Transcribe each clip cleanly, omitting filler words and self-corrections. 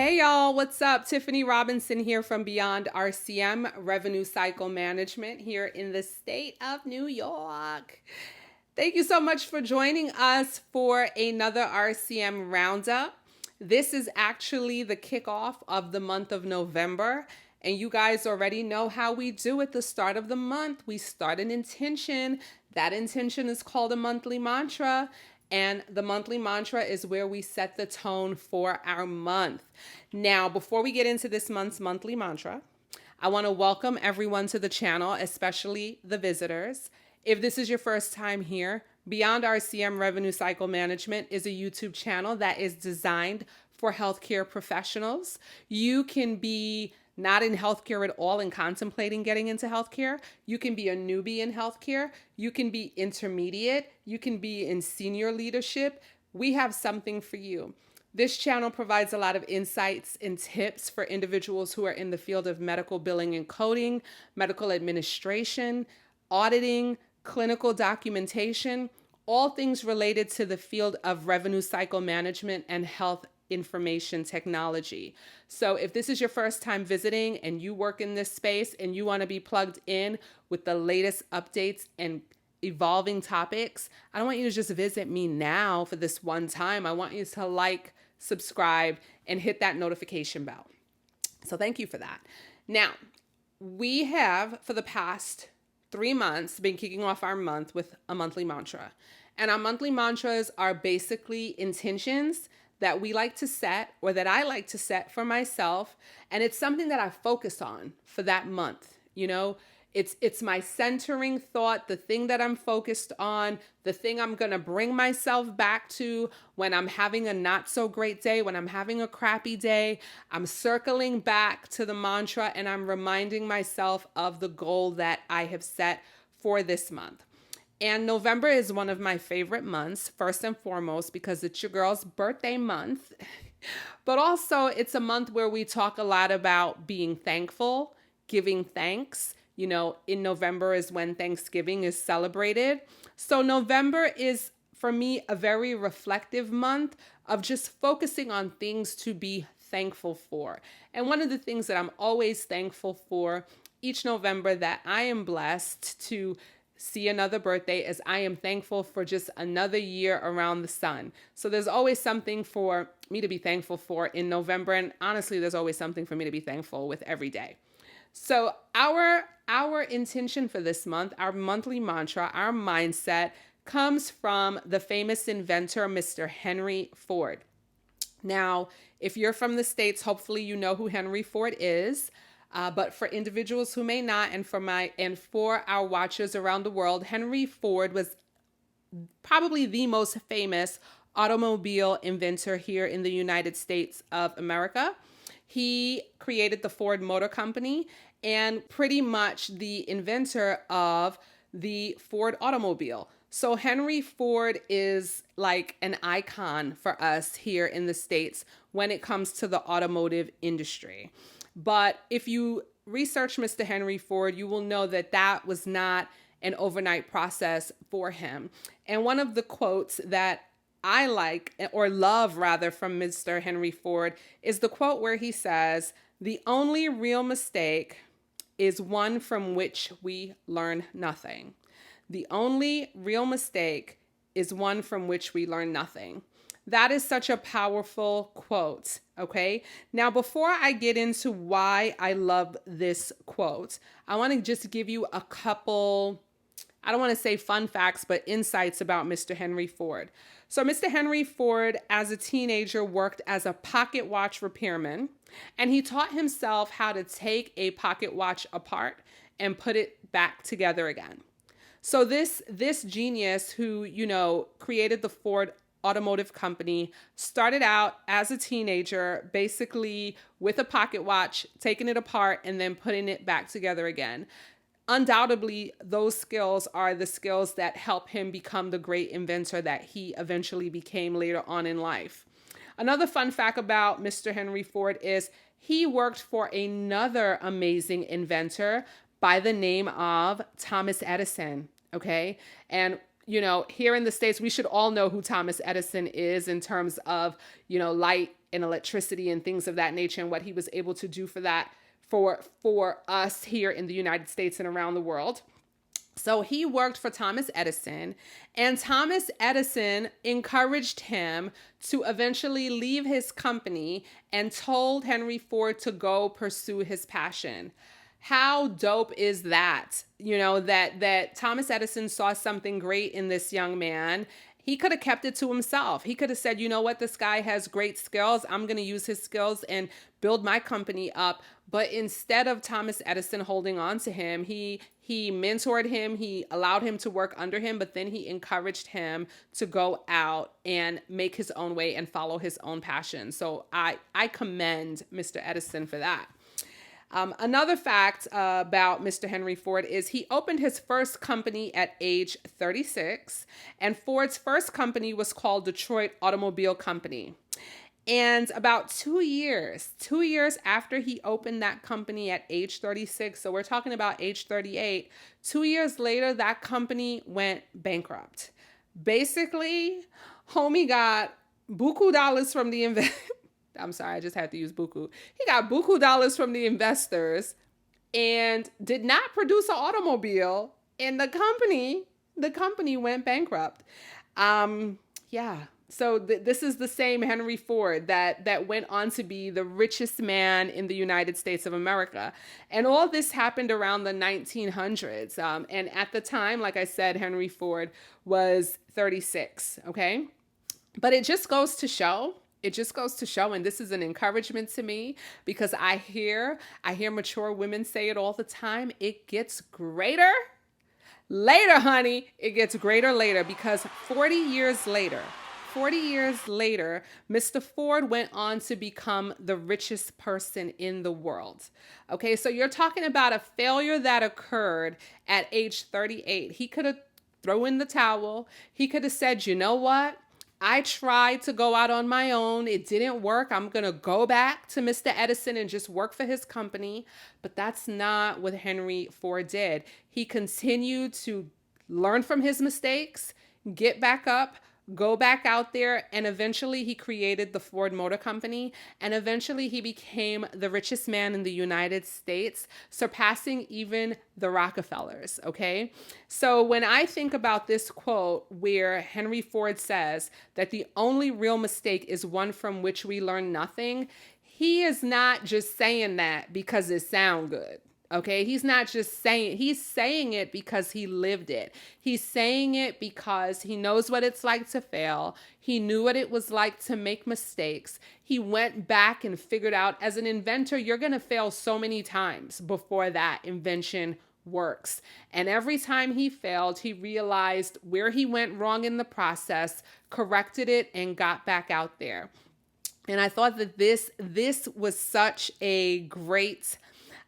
Hey y'all, what's up? Tiffany Robinson here from Beyond RCM, Revenue Cycle Management here in the state of New York. Thank you so much for joining us for another RCM Roundup. This is actually the kickoff of the month of November, and you guys already know how we do at the start of the month. We start an intention. That intention is called a monthly mantra. And the monthly mantra is where we set the tone for our month. Now, before we get into this month's monthly mantra, I want to welcome everyone to the channel, especially the visitors. If this is your first time here, Beyond RCM Revenue Cycle Management is a YouTube channel that is designed for healthcare professionals. You can be not in healthcare at all and contemplating getting into healthcare. You can be a newbie in healthcare. You can be intermediate. You can be in senior leadership. We have something for you. This channel provides a lot of insights and tips for individuals who are in the field of medical billing and coding, medical administration, auditing, clinical documentation, all things related to the field of revenue cycle management and health information technology. So if this is your first time visiting and you work in this space and you want to be plugged in with the latest updates and evolving topics, I don't want you to just visit me now for this one time. I want you to like, subscribe, and hit that notification bell. So thank you for that. Now, we have for the past 3 months been kicking off our month with a monthly mantra. And our monthly mantras are basically intentions that we like to set, or that I like to set for myself. And it's something that I focus on for that month. You know, it's my centering thought, the thing that I'm focused on, the thing I'm going to bring myself back to when I'm having a not so great day, when I'm having a crappy day. I'm circling back to the mantra and I'm reminding myself of the goal that I have set for this month. And November is one of my favorite months, first and foremost, because it's your girl's birthday month. But also it's a month where we talk a lot about being thankful, giving thanks. You know, in November is when Thanksgiving is celebrated. So November is, for me, a very reflective month of just focusing on things to be thankful for. And one of the things that I'm always thankful for each November that I am blessed to see another birthday is I am thankful for just another year around the sun. So there's always something for me to be thankful for in November. And honestly, there's always something for me to be thankful with every day. So our intention for this month, our monthly mantra, our mindset comes from the famous inventor, Mr. Henry Ford. Now, if you're from the States, hopefully you know who Henry Ford is. But for individuals who may not, and for our watchers around the world, Henry Ford was probably the most famous automobile inventor here in the United States of America. He created the Ford Motor Company and pretty much the inventor of the Ford automobile. So Henry Ford is like an icon for us here in the States when it comes to the automotive industry. But if you research Mr. Henry Ford, you will know that that was not an overnight process for him. And one of the quotes that I like, or love rather, from Mr. Henry Ford is the quote where he says, "The only real mistake is one from which we learn nothing." The only real mistake is one from which we learn nothing. That is such a powerful quote, okay? Now, before I get into why I love this quote, I want to just give you a couple, I don't want to say fun facts, but insights about Mr. Henry Ford. So Mr. Henry Ford, as a teenager, worked as a pocket watch repairman, and he taught himself how to take a pocket watch apart and put it back together again. So this genius who, created the Ford Automotive Company started out as a teenager, basically with a pocket watch, taking it apart and then putting it back together again. Undoubtedly, those skills are the skills that help him become the great inventor that he eventually became later on in life. Another fun fact about Mr. Henry Ford is he worked for another amazing inventor by the name of Thomas Edison. Okay. And here in the States, we should all know who Thomas Edison is in terms of, light and electricity and things of that nature, and what he was able to do for us here in the United States and around the world. So he worked for Thomas Edison, and Thomas Edison encouraged him to eventually leave his company and told Henry Ford to go pursue his passion. How dope is that? That Thomas Edison saw something great in this young man. He could have kept it to himself. He could have said, you know what, this guy has great skills. I'm going to use his skills and build my company up. But instead of Thomas Edison holding on to him, he mentored him. He allowed him to work under him, but then he encouraged him to go out and make his own way and follow his own passion. So I commend Mr. Edison for that. Another fact about Mr. Henry Ford is he opened his first company at age 36, and Ford's first company was called Detroit Automobile Company. And about 2 years after he opened that company at age 36, so we're talking about age 38, 2 years later, that company went bankrupt. Basically, homie got buku dollars from the I'm sorry, I just had to use buku. He got buku dollars from the investors and did not produce an automobile, and the company went bankrupt. So this is the same Henry Ford that went on to be the richest man in the United States of America. And all this happened around the 1900s. And at the time, like I said, Henry Ford was 36, okay? But it just goes to show, and this is an encouragement to me, because I hear mature women say it all the time, it gets greater later, honey. It gets greater later, because 40 years later, Mr. Ford went on to become the richest person in the world. Okay, so you're talking about a failure that occurred at age 38. He could have thrown in the towel. He could have said, you know what? I tried to go out on my own. It didn't work. I'm going to go back to Mr. Edison and just work for his company. But that's not what Henry Ford did. He continued to learn from his mistakes, get back up, go back out there, and eventually he created the Ford Motor Company, and eventually he became the richest man in the United States, surpassing even the Rockefellers, okay? So when I think about this quote where Henry Ford says that the only real mistake is one from which we learn nothing, he is not just saying that because it sounds good. Okay, he's not just saying, he's saying it because he lived it. He's saying it because he knows what it's like to fail. He knew what it was like to make mistakes. He went back and figured out, as an inventor, you're going to fail so many times before that invention works. And every time he failed, he realized where he went wrong in the process, corrected it, and got back out there. And I thought that this was such a great,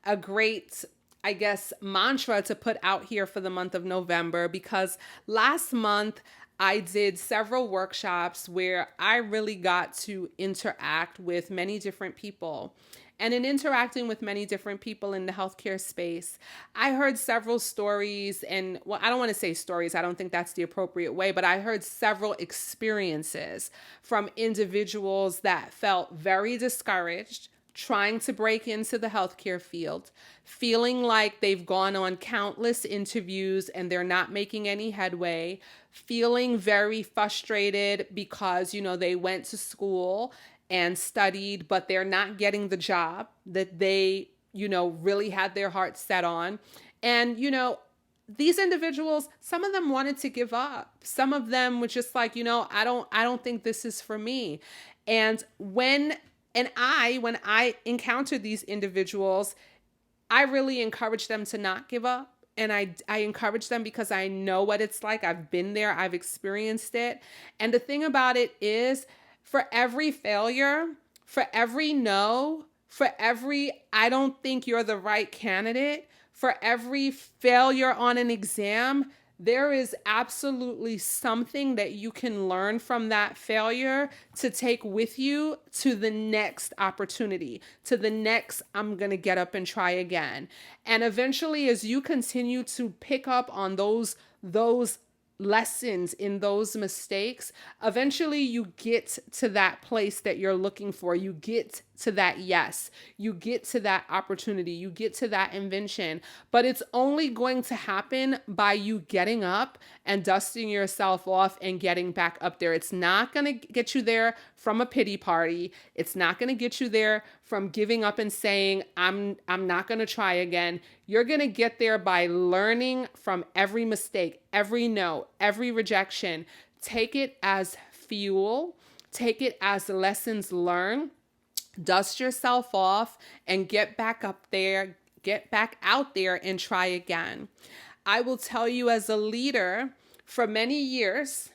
I guess, mantra to put out here for the month of November, because last month I did several workshops where I really got to interact with many different people. And in interacting with many different people in the healthcare space, I heard several stories, and well, I don't want to say stories, I don't think that's the appropriate way, but I heard several experiences from individuals that felt very discouraged, trying to break into the healthcare field, feeling like they've gone on countless interviews and they're not making any headway, feeling very frustrated because, they went to school and studied, but they're not getting the job that they, really had their heart set on. And, these individuals, some of them wanted to give up. Some of them were just like, I don't think this is for me. And when I encountered these individuals, I really encouraged them to not give up. And I encourage them because I know what it's like. I've been there. I've experienced it. And the thing about it is, for every failure, for every no, for every I don't think you're the right candidate, for every failure on an exam, there is absolutely something that you can learn from that failure to take with you to the next opportunity, to the next, I'm going to get up and try again. And eventually, as you continue to pick up on those lessons in those mistakes, eventually you get to that place that you're looking for. You get to that yes. You get to that opportunity. You get to that invention. But it's only going to happen by you getting up and dusting yourself off and getting back up there. It's not going to get you there from a pity party. It's not going to get you there from giving up and saying, I'm not going to try again. You're going to get there by learning from every mistake, every no, every rejection. Take it as fuel. Take it as lessons learned. Dust yourself off and get back up there, get back out there and try again. I will tell you, as a leader, for many years,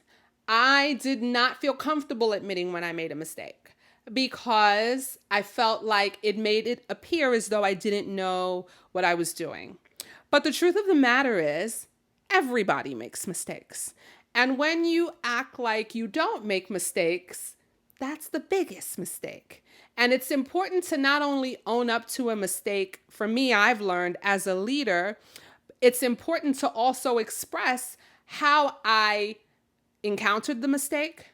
I did not feel comfortable admitting when I made a mistake because I felt like it made it appear as though I didn't know what I was doing. But the truth of the matter is, everybody makes mistakes. And when you act like you don't make mistakes, that's the biggest mistake. And it's important to not only own up to a mistake. For me, I've learned as a leader, it's important to also express how I encountered the mistake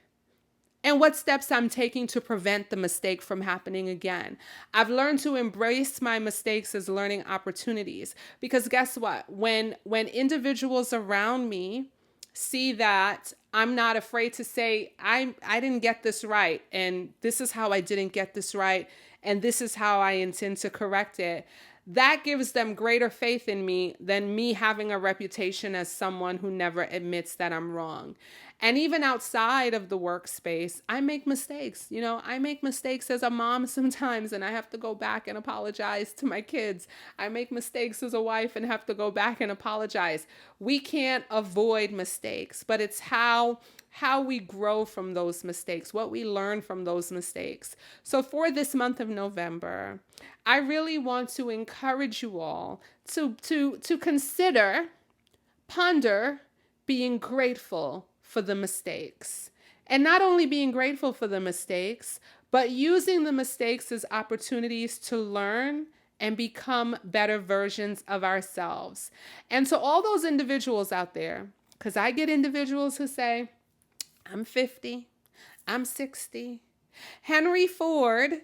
and what steps I'm taking to prevent the mistake from happening again. I've learned to embrace my mistakes as learning opportunities, because guess what? When individuals around me see that I'm not afraid to say, I didn't get this right, and this is how I didn't get this right, and this is how I intend to correct it, that gives them greater faith in me than me having a reputation as someone who never admits that I'm wrong. And even outside of the workspace, I make mistakes. I make mistakes as a mom sometimes, and I have to go back and apologize to my kids. I make mistakes as a wife and have to go back and apologize. We can't avoid mistakes, but it's how we grow from those mistakes, what we learn from those mistakes. So for this month of November, I really want to encourage you all to consider, ponder being grateful for the mistakes. And not only being grateful for the mistakes, but using the mistakes as opportunities to learn and become better versions of ourselves. And so all those individuals out there, because I get individuals who say, I'm 50, I'm 60. Henry Ford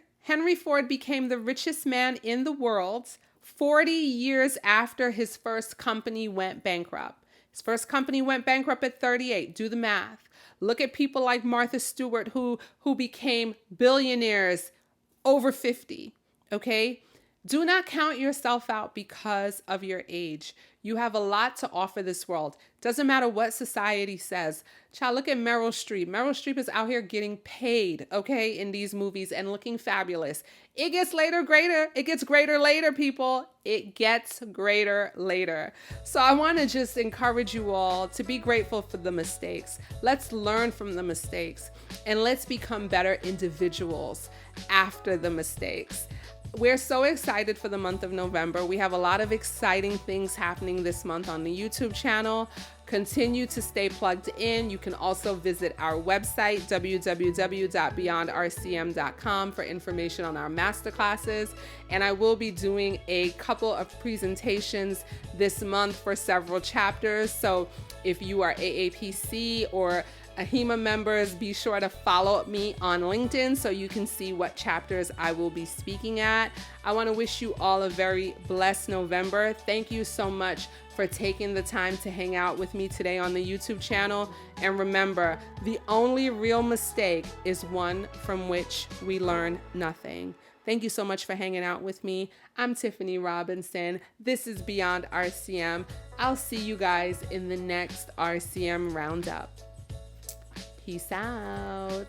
became the richest man in the world 40 years after his first company went bankrupt. His first company went bankrupt at 38. Do the math. Look at people like Martha Stewart who became billionaires over 50. Okay? Do not count yourself out because of your age. You have a lot to offer this world. Doesn't matter what society says. Child, look at Meryl Streep. Meryl Streep is out here getting paid, okay, in these movies and looking fabulous. It gets greater. It gets greater later, people. It gets greater later. So I want to just encourage you all to be grateful for the mistakes. Let's learn from the mistakes and let's become better individuals after the mistakes. We're so excited for the month of November. We have a lot of exciting things happening this month on the YouTube channel. Continue to stay plugged in. You can also visit our website, www.beyondrcm.com, for information on our masterclasses. And I will be doing a couple of presentations this month for several chapters. So if you are AAPC or AHIMA members, be sure to follow me on LinkedIn so you can see what chapters I will be speaking at. I want to wish you all a very blessed November. Thank you so much for taking the time to hang out with me today on the YouTube channel. And remember, the only real mistake is one from which we learn nothing. Thank you so much for hanging out with me. I'm Tiffany Robinson. This is Beyond RCM. I'll see you guys in the next RCM Roundup. Peace out.